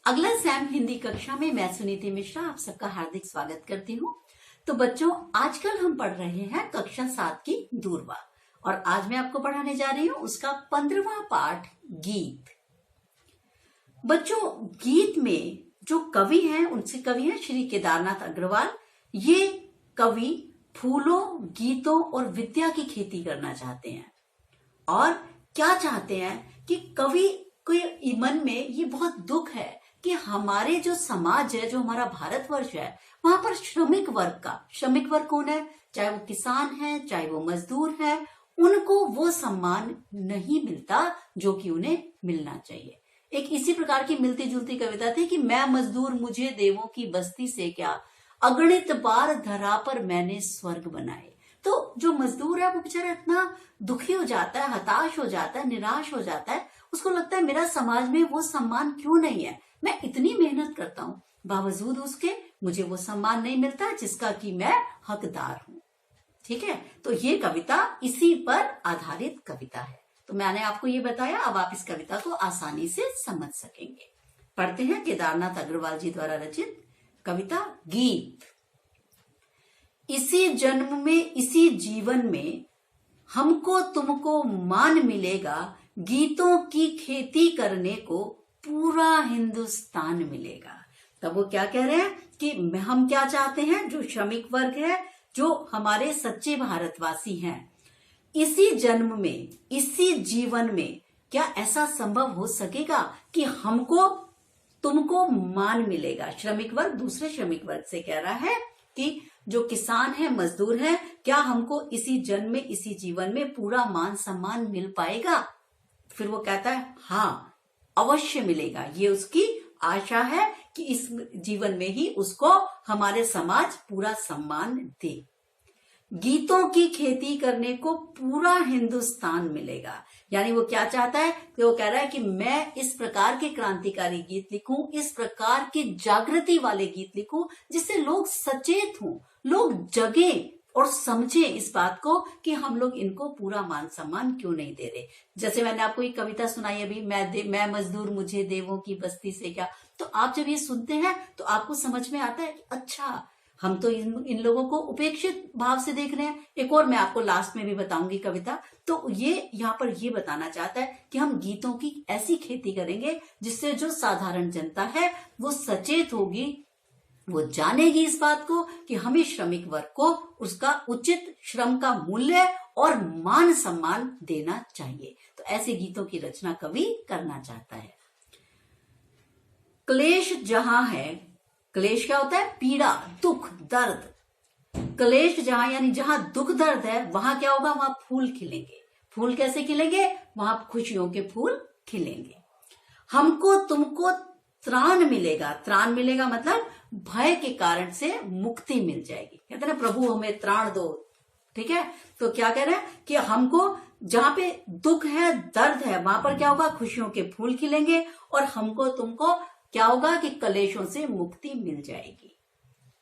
अगला सैम हिंदी कक्षा में मैं सुनीति मिश्रा आप सबका हार्दिक स्वागत करती हूँ। तो बच्चों, आजकल हम पढ़ रहे हैं कक्षा 7 की दूरवा और आज मैं आपको पढ़ाने जा रही हूँ उसका 15वां पाठ गीत। बच्चों, गीत में जो कवि हैं उनसे कवि हैं श्री केदारनाथ अग्रवाल। ये कवि फूलों, गीतों और विद्या की खेती करना चाहते हैं और क्या चाहते हैं कि कवि के मन में ये बहुत दुख है कि हमारे जो समाज है, जो हमारा भारतवर्ष है, वहां पर श्रमिक वर्ग कौन है, चाहे वो किसान है, चाहे वो मजदूर है, उनको वो सम्मान नहीं मिलता जो कि उन्हें मिलना चाहिए। एक इसी प्रकार की मिलती जुलती कविता थी कि मैं मजदूर मुझे देवों की बस्ती से क्या, अगणित बार धरा पर मैंने स्वर्ग बनाए। तो जो मजदूर है वो बेचारा इतना दुखी हो जाता है, हताश हो जाता है, निराश हो जाता है। उसको लगता है मेरा समाज में वो सम्मान क्यों नहीं है, मैं इतनी मेहनत करता हूँ, बावजूद उसके मुझे वो सम्मान नहीं मिलता जिसका कि मैं हकदार हूँ। ठीक है, तो ये कविता इसी पर आधारित कविता है। तो मैंने आपको ये बताया, अब आप इस कविता को आसानी से समझ सकेंगे। पढ़ते हैं केदारनाथ अग्रवाल जी द्वारा रचित कविता गीत। इसी जन्म में इसी जीवन में हमको तुमको मान मिलेगा, गीतों की खेती करने को पूरा हिंदुस्तान मिलेगा। तब वो क्या कह रहे हैं कि हम क्या चाहते हैं, जो श्रमिक वर्ग है, जो हमारे सच्चे भारतवासी हैं, इसी जन्म में इसी जीवन में क्या ऐसा संभव हो सकेगा कि हमको तुमको मान मिलेगा। श्रमिक वर्ग दूसरे श्रमिक वर्ग से कह रहा है कि जो किसान है, मजदूर है, क्या हमको इसी जन्म में इसी जीवन में पूरा मान सम्मान मिल पाएगा। फिर वो कहता है हाँ अवश्य मिलेगा, ये उसकी आशा है कि इस जीवन में ही उसको हमारे समाज पूरा सम्मान दे। गीतों की खेती करने को पूरा हिंदुस्तान मिलेगा, यानी वो क्या चाहता है कि वो कह रहा है कि मैं इस प्रकार के क्रांतिकारी गीत लिखूं, इस प्रकार की जागृति वाले गीत लिखूं जिससे लोग सचेत हों, लोग जगें और समझे इस बात को कि हम लोग इनको पूरा मान सम्मान क्यों नहीं दे रहे। जैसे मैंने आपको एक कविता सुनाई अभी, मैं मजदूर मुझे देवों की बस्ती से क्या। तो आप जब ये सुनते हैं तो आपको समझ में आता है कि अच्छा, हम तो इन लोगों को उपेक्षित भाव से देख रहे हैं। एक और मैं आपको लास्ट में भी बताऊंगी कविता। तो ये यहाँ पर ये बताना चाहता है कि हम गीतों की ऐसी खेती करेंगे जिससे जो साधारण जनता है वो सचेत होगी, वो जानेगी इस बात को कि हमें श्रमिक वर्ग को उसका उचित श्रम का मूल्य और मान सम्मान देना चाहिए। तो ऐसे गीतों की रचना कवि करना चाहता है। क्लेश जहां है, क्लेश क्या होता है, पीड़ा, दुख, दर्द। क्लेश जहां यानी जहां दुख दर्द है, वहां क्या होगा, वहां फूल खिलेंगे। फूल कैसे खिलेंगे, वहां खुशियों के फूल खिलेंगे। हमको तुमको त्राण मिलेगा, त्राण मिलेगा मतलब भय के कारण से मुक्ति मिल जाएगी। कहते हैं ना प्रभु हमें त्राण दो। ठीक है, तो क्या कह रहे हैं कि हमको जहां पे दुख है, दर्द है, वहां पर क्या होगा, खुशियों के फूल खिलेंगे और हमको तुमको क्या होगा कि कलेशों से मुक्ति मिल जाएगी।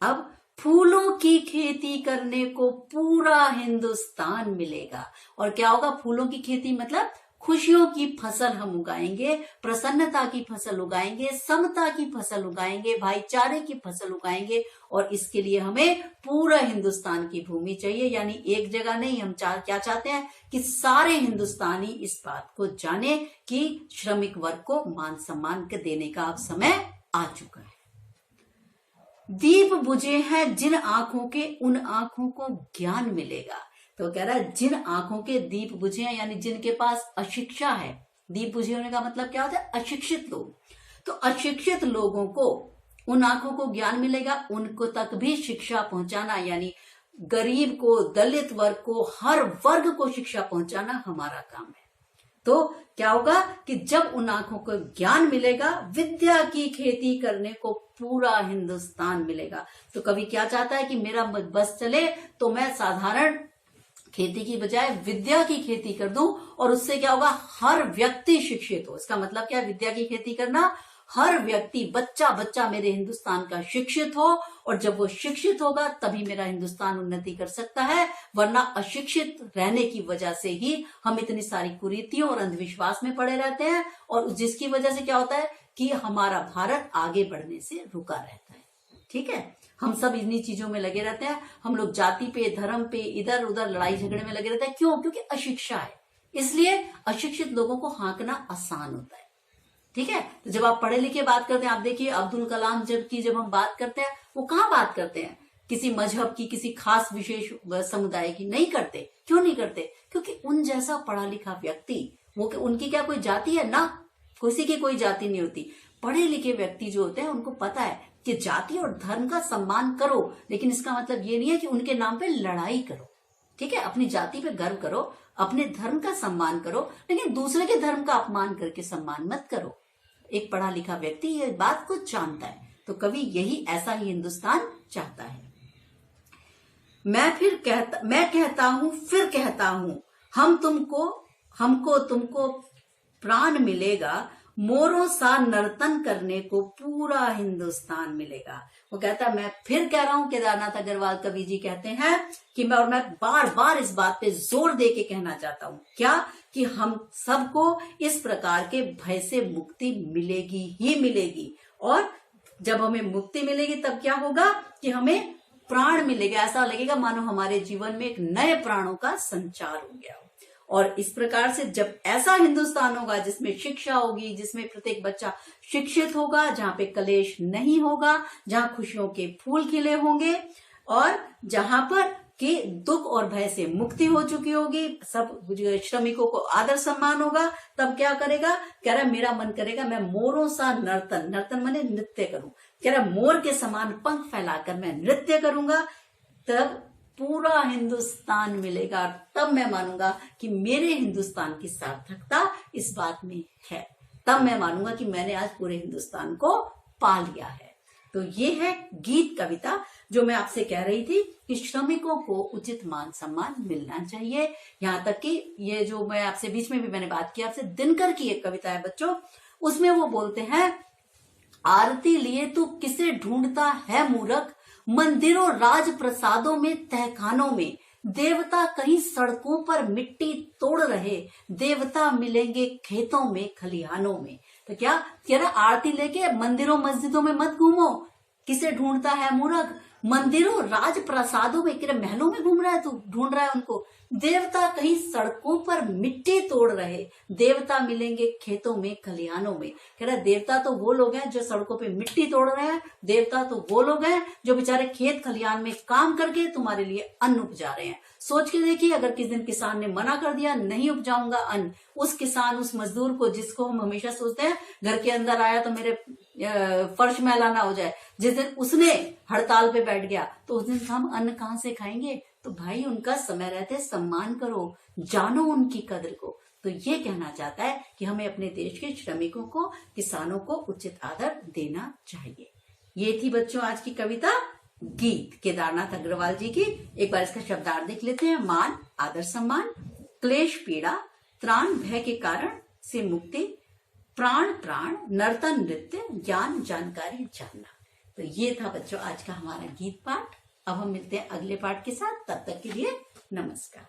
अब फूलों की खेती करने को पूरा हिंदुस्तान मिलेगा और क्या होगा, फूलों की खेती मतलब खुशियों की फसल हम उगाएंगे, प्रसन्नता की फसल उगाएंगे, समता की फसल उगाएंगे, भाईचारे की फसल उगाएंगे और इसके लिए हमें पूरा हिंदुस्तान की भूमि चाहिए। यानी एक जगह नहीं, हम क्या चाहते हैं कि सारे हिंदुस्तानी इस बात को जाने कि श्रमिक वर्ग को मान सम्मान देने का अब समय आ चुका है। दीप बुझे हैं जिन आंखों के, उन आंखों को ज्ञान मिलेगा। तो कह रहा है जिन आंखों के दीप बुझे हैं, यानी जिनके पास अशिक्षा है। दीप बुझे होने का मतलब क्या होता है, अशिक्षित लोग। तो अशिक्षित लोगों को उन आंखों को ज्ञान मिलेगा, उनको तक भी शिक्षा पहुंचाना, यानी गरीब को, दलित वर्ग को, हर वर्ग को शिक्षा पहुंचाना हमारा काम है। तो क्या होगा कि जब उन आंखों को ज्ञान मिलेगा, विद्या की खेती करने को पूरा हिंदुस्तान मिलेगा। तो कवि क्या चाहता है कि मेरा बस चले तो मैं साधारण खेती की बजाय विद्या की खेती कर दूं और उससे क्या होगा, हर व्यक्ति शिक्षित हो। इसका मतलब क्या है विद्या की खेती करना, हर व्यक्ति, बच्चा बच्चा मेरे हिंदुस्तान का शिक्षित हो और जब वो शिक्षित होगा तभी मेरा हिंदुस्तान उन्नति कर सकता है, वरना अशिक्षित रहने की वजह से ही हम इतनी सारी कुरीतियों और अंधविश्वास में पड़े रहते हैं और जिसकी वजह से क्या होता है कि हमारा भारत आगे बढ़ने से रुका रहता है। ठीक है, हम सब इन्हीं चीजों में लगे रहते हैं। हम लोग जाति पे, धर्म पे, इधर उधर लड़ाई झगड़े में लगे रहते हैं। क्यों? क्योंकि अशिक्षा है, इसलिए अशिक्षित लोगों को हाँकना आसान होता है। ठीक है, तो जब आप पढ़े लिखे बात करते हैं, आप देखिए अब्दुल कलाम जब हम बात करते हैं, वो कहाँ बात करते हैं? किसी मजहब की, किसी खास विशेष समुदाय की नहीं करते। क्यों नहीं करते? क्योंकि उन जैसा पढ़ा लिखा व्यक्ति, वो उनकी क्या कोई जाति है? ना, किसी की कोई जाति नहीं होती। पढ़े लिखे व्यक्ति जो होते हैं उनको पता है कि जाति और धर्म का सम्मान करो, लेकिन इसका मतलब ये नहीं है कि उनके नाम पे लड़ाई करो। ठीक है, अपनी जाति पे गर्व करो, अपने धर्म का सम्मान करो, लेकिन दूसरे के धर्म का अपमान करके सम्मान मत करो। एक पढ़ा लिखा व्यक्ति ये बात को जानता है, तो कवि यही ऐसा ही हिंदुस्तान चाहता है। मैं कहता हूं, फिर कहता हूं, हमको तुमको प्राण मिलेगा, मोरों सा नर्तन करने को पूरा हिंदुस्तान मिलेगा। वो कहता है, मैं फिर कह रहा हूं, केदारनाथ अग्रवाल कवि जी कहते हैं कि मैं बार बार इस बात पे जोर दे के कहना चाहता हूं, क्या? कि हम सबको इस प्रकार के भय से मुक्ति मिलेगी ही मिलेगी। और जब हमें मुक्ति मिलेगी तब क्या होगा कि हमें प्राण मिलेगा। ऐसा लगेगा मानो हमारे जीवन में एक नए प्राणों का संचार हो गया हो। और इस प्रकार से जब ऐसा हिंदुस्तान होगा जिसमें शिक्षा होगी, जिसमें प्रत्येक बच्चा शिक्षित होगा, जहां पे कलेश नहीं होगा, जहां खुशियों के फूल खिले होंगे, और जहां पर कि दुख और भय से मुक्ति हो चुकी होगी, सब श्रमिकों को आदर सम्मान होगा, तब क्या करेगा? कह रहा मेरा मन करेगा मैं मोरों सा नर्तन माने नृत्य करूं। कह रहा मोर के समान पंख फैलाकर मैं नृत्य करूंगा, तब पूरा हिंदुस्तान मिलेगा। तब मैं मानूंगा कि मेरे हिंदुस्तान की सार्थकता इस बात में है। तब मैं मानूंगा कि मैंने आज पूरे हिंदुस्तान को पा लिया है। तो ये है गीत कविता जो मैं आपसे कह रही थी कि श्रमिकों को उचित मान सम्मान मिलना चाहिए। यहाँ तक कि ये जो मैं आपसे बीच में भी मैंने बात की आपसे, दिनकर की एक कविता है बच्चों, उसमें वो बोलते हैं, आरती लिए तू किसे ढूंढता है मूर्ख, मंदिरों राज प्रसादों में तहखानों में, देवता कहीं सड़कों पर मिट्टी तोड़ रहे, देवता मिलेंगे खेतों में खलिहानों में। तो क्या कह रहा? आरती लेके मंदिरों मस्जिदों में मत घूमो। किसे ढूंढता है मूर्ख? मंदिरों राज प्रसादों में, किरे महलों में घूम रहा है तू, ढूंढ रहा है उनको। देवता कहीं सड़कों पर मिट्टी तोड़ रहे, देवता मिलेंगे खेतों में खलिहानों में। कह रहा देवता तो वो लोग हैं जो सड़कों पे मिट्टी तोड़ रहे हैं, देवता तो वो लोग हैं जो बेचारे खेत खलिहान में काम करके तुम्हारे लिए अन्न उपजा रहे हैं। सोच के देखिए, अगर किस दिन किसान ने मना कर दिया नहीं उपजाऊंगा अन्न, उस किसान, उस मजदूर को, जिसको हम हमेशा सोचते हैं घर के अंदर आया तो मेरे फर्श मैला ना हो जाए, जिस दिन उसने हड़ताल पे बैठ गया तो उस दिन हम अन्न कहाँ से खाएंगे? तो भाई उनका समय रहते सम्मान करो, जानो उनकी कदर को। तो ये कहना चाहता है कि हमें अपने देश के श्रमिकों को, किसानों को उचित आदर देना चाहिए। ये थी बच्चों आज की कविता गीत केदारनाथ अग्रवाल जी की। एक बार इसका शब्दार्थ देख लेते हैं। मान, आदर सम्मान, क्लेश पीड़ा, त्राण भय के कारण से मुक्ति, प्राण नर्तन नृत्य, ज्ञान जानकारी जानना। तो ये था बच्चों आज का हमारा गीत पाठ। अब हम मिलते हैं अगले पाठ के साथ, तब तक के लिए नमस्कार।